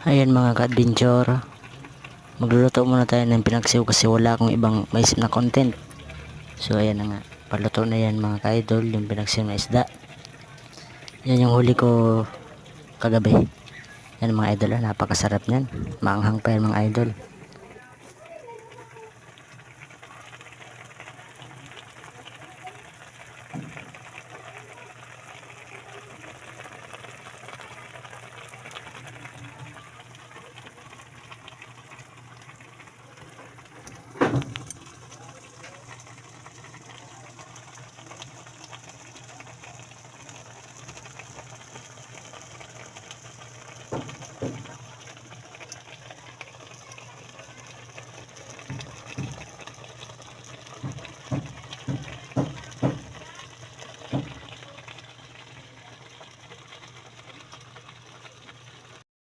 Ayan mga ka-adventure, magluluto muna tayo ng pinagsiw kasi wala akong ibang maisip na content. So ayan na nga, paluto na yan mga ka-idol, yung pinagsiw na isda. Yan yung huli ko kagabi. Yan mga idol, napakasarap niyan, maanghang pa yan mga idol.